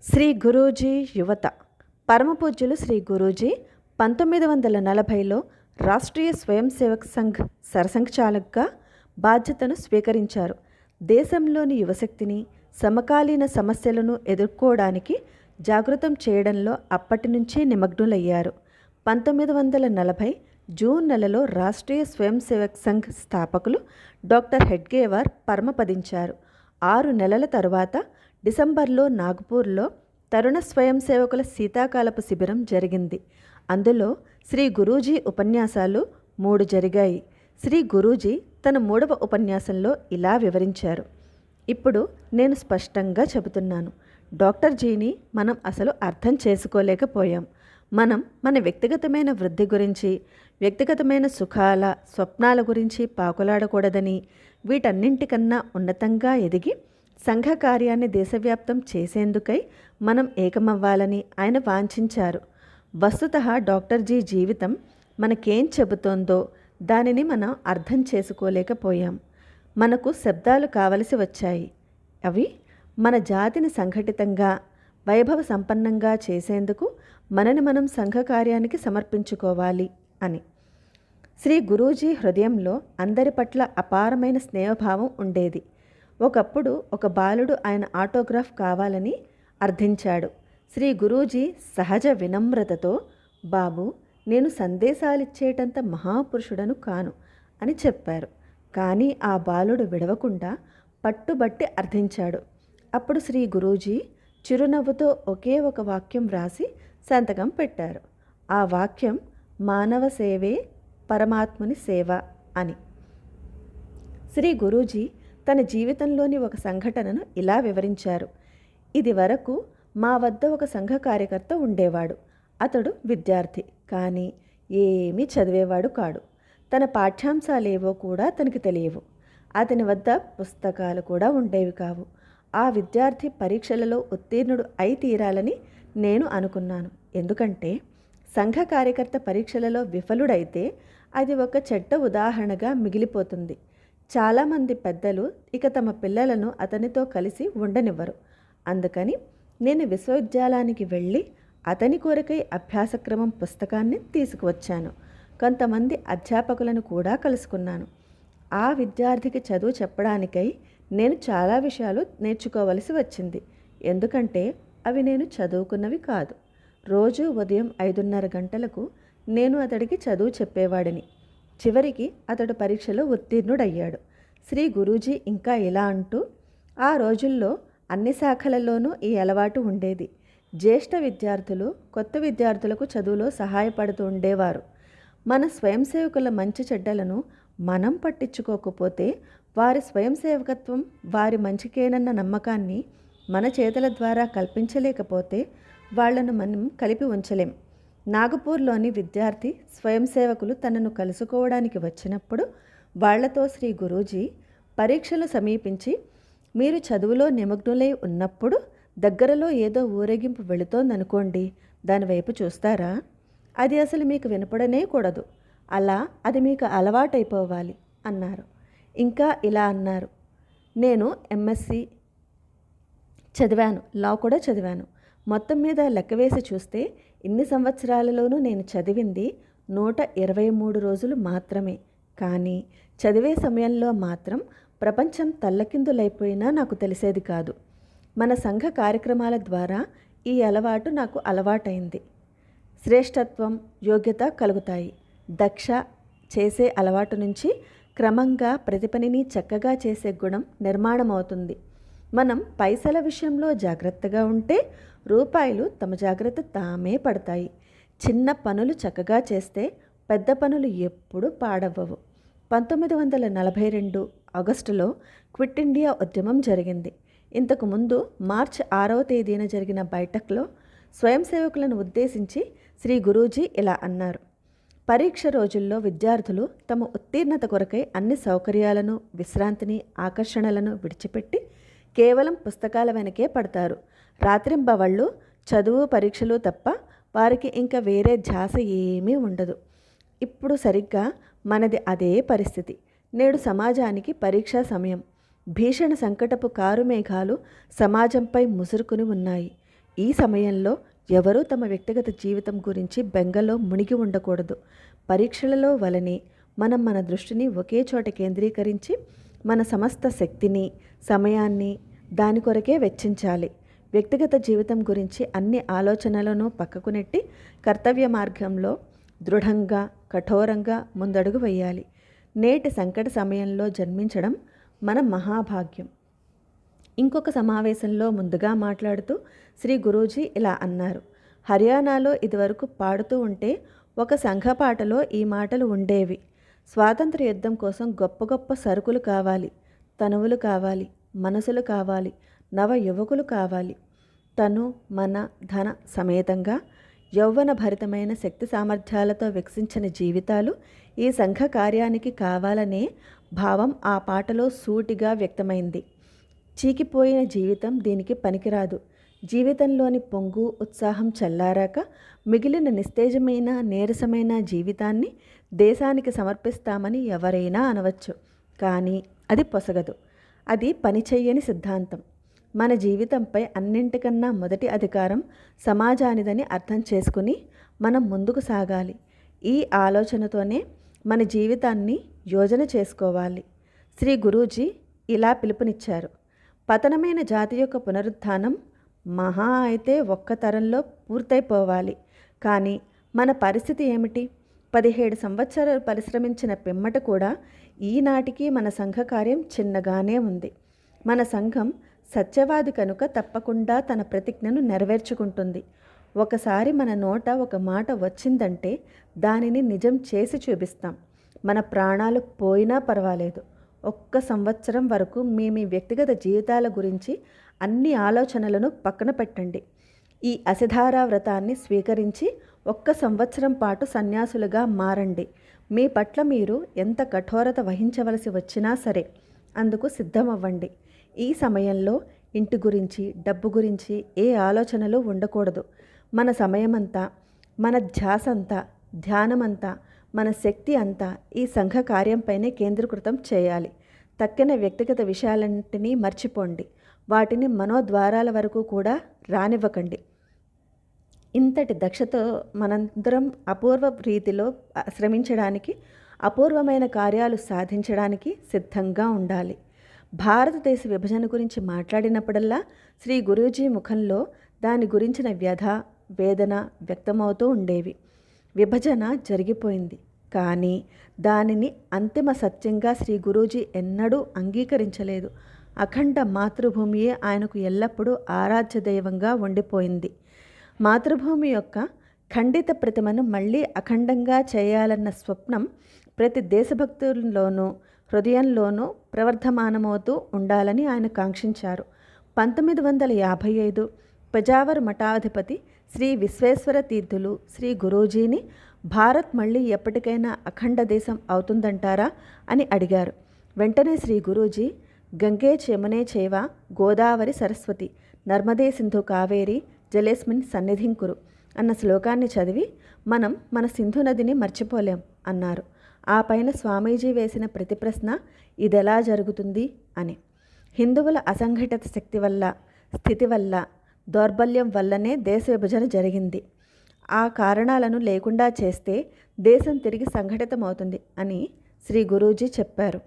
శ్రీ గురూజీ యువత. పరమపూజ్యులు శ్రీ గురూజీ 1940లో రాష్ట్రీయ స్వయం సేవక్ సంఘ్ సరసంఘచాలక్గా బాధ్యతను స్వీకరించారు. దేశంలోని యువశక్తిని సమకాలీన సమస్యలను ఎదుర్కోవడానికి జాగృతం చేయడంలో అప్పటి నుంచే నిమగ్నులయ్యారు. 1940 జూన్ నెలలో రాష్ట్రీయ స్వయం సేవక్ సంఘ్ స్థాపకులు డాక్టర్ హెడ్గేవార్ పరమపదించారు. 6 నెలల తరువాత డిసెంబర్లో నాగ్పూర్లో తరుణ స్వయం సేవకుల శీతాకాలపు శిబిరం జరిగింది. అందులో శ్రీ గురూజీ ఉపన్యాసాలు 3 జరిగాయి. శ్రీ గురూజీ తన 3వ ఉపన్యాసంలో ఇలా వివరించారు. ఇప్పుడు నేను స్పష్టంగా చెబుతున్నాను. డాక్టర్ జీని మనం అసలు అర్థం చేసుకోలేకపోయాం. మనం మన వ్యక్తిగతమైన వృద్ధి గురించి, వ్యక్తిగతమైన సుఖాల స్వప్నాల గురించి పాకులాడకూడదని, వీటన్నింటికన్నా ఉన్నతంగా ఎదిగి సంఘ కార్యాన్ని దేశవ్యాప్తం చేసేందుకై మనం ఏకమవ్వాలని ఆయన వాంఛించారు. వస్తుతః డాక్టర్ జీ జీవితం మనకేం చెబుతోందో దానిని మనం అర్థం చేసుకోలేకపోయాం. మనకు శబ్దాలు కావలసి వచ్చాయి. అవి మన జాతిని సంఘటితంగా వైభవ సంపన్నంగా చేసేందుకు మనని మనం సంఘ కార్యానికి సమర్పించుకోవాలి అని. శ్రీ గురూజీ హృదయంలో అందరి పట్ల అపారమైన స్నేహభావం ఉండేది. ఒకప్పుడు ఒక బాలుడు ఆయన ఆటోగ్రాఫ్ కావాలని అర్థించాడు. శ్రీ గురూజీ సహజ వినమ్రతతో, బాబు, నేను సందేశాలిచ్చేటంత మహాపురుషుడను కాను అని చెప్పారు. కానీ ఆ బాలుడు విడవకుండా పట్టుబట్టి అర్థించాడు. అప్పుడు శ్రీ గురూజీ చిరునవ్వుతో ఒకే ఒక వాక్యం వ్రాసి సంతకం పెట్టారు. ఆ వాక్యం మానవ సేవే పరమాత్ముని సేవ అని. శ్రీ గురూజీ తన జీవితంలోని ఒక సంఘటనను ఇలా వివరించారు. ఇది వరకు మా వద్ద ఒక సంఘ కార్యకర్త ఉండేవాడు. అతడు విద్యార్థి, కానీ ఏమీ చదివేవాడు కాడు. తన పాఠ్యాంశాలేవో కూడా తనకి తెలియవు. అతని వద్ద పుస్తకాలు కూడా ఉండేవి కావు. ఆ విద్యార్థి పరీక్షలలో ఉత్తీర్ణుడు అయి తీరాలని నేను అనుకున్నాను. ఎందుకంటే సంఘ కార్యకర్త పరీక్షలలో విఫలుడైతే అది ఒక చెడ్డ ఉదాహరణగా మిగిలిపోతుంది. చాలామంది పెద్దలు ఇక తమ పిల్లలను అతనితో కలిసి ఉండనివ్వరు. అందుకని నేను విశ్వవిద్యాలయానికి వెళ్ళి అతని కొరకై అభ్యాసక్రమం పుస్తకాన్ని తీసుకువచ్చాను. కొంతమంది అధ్యాపకులను కూడా కలుసుకున్నాను. ఆ విద్యార్థికి చదువు చెప్పడానికై నేను చాలా విషయాలు నేర్చుకోవలసి వచ్చింది. ఎందుకంటే అవి నేను చదువుకున్నవి కాదు. రోజు ఉదయం 5:30 గంటలకు నేను అతడికి చదువు చెప్పేవాడిని. చివరికి అతడు పరీక్షలో ఉత్తీర్ణుడయ్యాడు. శ్రీ గురూజీ ఇంకా ఇలా అంటూ, ఆ రోజుల్లో అన్ని శాఖలలోనూ ఈ అలవాటు ఉండేది. జ్యేష్ఠ విద్యార్థులు కొత్త విద్యార్థులకు చదువులో సహాయపడుతూ ఉండేవారు. మన స్వయం సేవకుల మంచి చెడ్డలను మనం పట్టించుకోకపోతే వారి స్వయం సేవకత్వం వారి మంచికేనన్న నమ్మకాన్ని మన చేతుల ద్వారా కల్పించలేకపోతే వాళ్లను మనం కలిపి ఉంచలేం. నాగపూర్లోని విద్యార్థి స్వయం సేవకులు తనను కలుసుకోవడానికి వచ్చినప్పుడు వాళ్లతో శ్రీ గురూజీ పరీక్షలు సమీపించి, మీరు చదువులో నిమగ్నులై ఉన్నప్పుడు దగ్గరలో ఏదో ఊరేగింపు వెళుతోందనుకోండి, దానివైపు చూస్తారా? అది అసలు మీకు వినపడనే కూడదు. అలా అది మీకు అలవాటైపోవాలి అన్నారు. ఇంకా ఇలా అన్నారు, నేను ఎంఎస్సి చదివాను, లా కూడా చదివాను. మొత్తం మీద లెక్కవేసి చూస్తే ఇన్ని సంవత్సరాలలోనూ నేను చదివింది 123 రోజులు మాత్రమే. కానీ చదివే సమయంలో మాత్రం ప్రపంచం తల్లకిందులైపోయినా నాకు తెలిసేది కాదు. మన సంఘ కార్యక్రమాల ద్వారా ఈ అలవాటు నాకు అలవాటైంది. శ్రేష్టత్వం, యోగ్యత కలుగుతాయి. దక్ష చేసే అలవాటు నుంచి క్రమంగా ప్రతి పనిని చక్కగా చేసే గుణం నిర్మాణమవుతుంది. మనం పైసల విషయంలో జాగ్రత్తగా ఉంటే రూపాయలు తమ జాగ్రత్త తామే పడతాయి. చిన్న పనులు చక్కగా చేస్తే పెద్ద పనులు ఎప్పుడూ పాడవ్వవు. 1942 ఆగస్టులో క్విట్ ఇండియా ఉద్యమం జరిగింది. ఇంతకుముందు మార్చి 6వ తేదీన జరిగిన బైఠక్లో స్వయం సేవకులను ఉద్దేశించి శ్రీ గురూజీ ఇలా అన్నారు. పరీక్ష రోజుల్లో విద్యార్థులు తమ ఉత్తీర్ణత కొరకై అన్ని సౌకర్యాలను, విశ్రాంతిని, ఆకర్షణలను విడిచిపెట్టి కేవలం పుస్తకాల వెనకే పడతారు. రాత్రింబవళ్ళు చదువు, పరీక్షలు తప్ప వారికి ఇంకా వేరే ధ్యాస ఏమీ ఉండదు. ఇప్పుడు సరిగ్గా మనది అదే పరిస్థితి. నేడు సమాజానికి పరీక్షా సమయం. భీషణ సంకటపు కారు మేఘాలు సమాజంపై ముసురుకుని ఉన్నాయి. ఈ సమయంలో ఎవరూ తమ వ్యక్తిగత జీవితం గురించి బెంగలో మునిగి ఉండకూడదు. పరీక్షలలో వలనే మనం మన దృష్టిని ఒకే చోట కేంద్రీకరించి మన సమస్త శక్తిని, సమయాన్ని దాని కొరకే వెచ్చించాలి. వ్యక్తిగత జీవితం గురించి అన్ని ఆలోచనలను పక్కకు నెట్టి కర్తవ్య మార్గంలో దృఢంగా, కఠోరంగా ముందడుగు వేయాలి. నేటి సంకట సమయంలో జన్మించడం మన మహాభాగ్యం. ఇంకొక సమావేశంలో ముందుగా మాట్లాడుతూ శ్రీ గురూజీ ఇలా అన్నారు. హర్యానాలో ఇదివరకు పాడుతూ ఉంటే ఒక సంఘపాటలో ఈ మాటలు ఉండేవి. స్వాతంత్ర యుద్ధం కోసం గొప్ప గొప్ప సరుకులు కావాలి, తనువులు కావాలి, మనసులు కావాలి, నవ యువకులు కావాలి. తను, మన, ధన సమేతంగా యౌవన భరితమైన శక్తి సామర్థ్యాలతో వికసించిన జీవితాలు ఈ సంఘ కార్యానికి కావాలనే భావం ఆ పాటలో సూటిగా వ్యక్తమైంది. చీకిపోయిన జీవితం దీనికి పనికిరాదు. జీవితంలోని పొంగు, ఉత్సాహం చల్లారాక మిగిలిన నిస్తేజమైన, నీరసమైన జీవితాన్ని దేశానికి సమర్పిస్తామని ఎవరైనా అనవచ్చు. కానీ అది పొసగదు. అది పనిచెయ్యని సిద్ధాంతం. మన జీవితంపై అన్నింటికన్నా మొదటి అధికారం సమాజానిదని అర్థం చేసుకుని మనం ముందుకు సాగాలి. ఈ ఆలోచనతోనే మన జీవితాన్ని యోజన చేసుకోవాలి. శ్రీ గురూజీ ఇలా పిలుపునిచ్చారు. పతనమైన జాతి యొక్క పునరుత్థానం మహా అయితే ఒక్క తరంలో పూర్తయిపోవాలి. కానీ మన పరిస్థితి ఏమిటి? 17 సంవత్సరాలు పరిశ్రమించిన పిమ్మట కూడా ఈనాటికి మన సంఘ కార్యం చిన్నగానే ఉంది. మన సంఘం సత్యవాది కనుక తప్పకుండా తన ప్రతిజ్ఞను నెరవేర్చుకుంటుంది. ఒకసారి మన నోట ఒక మాట వచ్చిందంటే దానిని నిజం చేసి చూపిస్తాం. మన ప్రాణాలు పోయినా పర్వాలేదు. ఒక్క సంవత్సరం వరకు మీ వ్యక్తిగత జీవితాల గురించి అన్ని ఆలోచనలను పక్కన పెట్టండి. ఈ అసిధారా వ్రతాన్ని స్వీకరించి ఒక్క సంవత్సరం పాటు సన్యాసులుగా మారండి. మీ పట్ల మీరు ఎంత కఠోరత వహించవలసి వచ్చినా సరే అందుకు సిద్ధమవ్వండి. ఈ సమయంలో ఇంటి గురించి, డబ్బు గురించి ఏ ఆలోచనలు ఉండకూడదు. మన సమయమంతా, మన ధ్యాసంతా, ధ్యానమంతా, మన శక్తి అంతా ఈ సంఘ కార్యంపైనే కేంద్రీకృతం చేయాలి. తక్కిన వ్యక్తిగత విషయాలన్నింటినీ మర్చిపోండి. వాటిని మనోద్వారాల వరకు కూడా రానివ్వకండి. ఇంతటి దక్షతో మనందరం అపూర్వ రీతిలో శ్రమించడానికి, అపూర్వమైన కార్యాలు సాధించడానికి సిద్ధంగా ఉండాలి. భారతదేశ విభజన గురించి మాట్లాడినప్పుడల్లా శ్రీ గురూజీ ముఖంలో దాని గురించిన వ్యధ, వేదన వ్యక్తమవుతూ ఉండేవి. విభజన జరిగిపోయింది, కానీ దానిని అంతిమ సత్యంగా శ్రీ గురూజీ ఎన్నడూ అంగీకరించలేదు. అఖండ మాతృభూమియే ఆయనకు ఎల్లప్పుడూ ఆరాధ్య దైవంగా ఉండిపోయింది. మాతృభూమి యొక్క ఖండిత ప్రతిమను మళ్ళీ అఖండంగా చేయాలన్న స్వప్నం ప్రతి దేశభక్తుల్లోనూ, హృదయంలోనూ ప్రవర్ధమానమవుతూ ఉండాలని ఆయన కాంక్షించారు. 1955 పెజావర్ మఠాధిపతి శ్రీ విశ్వేశ్వర తీర్థులు శ్రీ గురూజీని భారత్ మళ్ళీ ఎప్పటికైనా అఖండ దేశం అవుతుందంటారా అని అడిగారు. వెంటనే శ్రీ గురూజీ గంగే యమునే చైవ గోదావరి సరస్వతి నర్మదే సింధు కావేరి జలేస్మిన్ సన్నిధిం కురు అన్న శ్లోకాన్ని చదివి మనం మన సింధు నదిని మర్చిపోలేం అన్నారు. ఆ పైన స్వామీజీ వేసిన ప్రతి ప్రశ్న ఇదెలా జరుగుతుంది అని. హిందువుల అసంఘటిత శక్తి వల్ల, స్థితి వల్ల, దౌర్బల్యం వల్లనే దేశ విభజన జరిగింది. ఆ కారణాలను లేకుండా చేస్తే దేశం తిరిగి సంఘటితమవుతుంది అని శ్రీ గురూజీ చెప్పారు.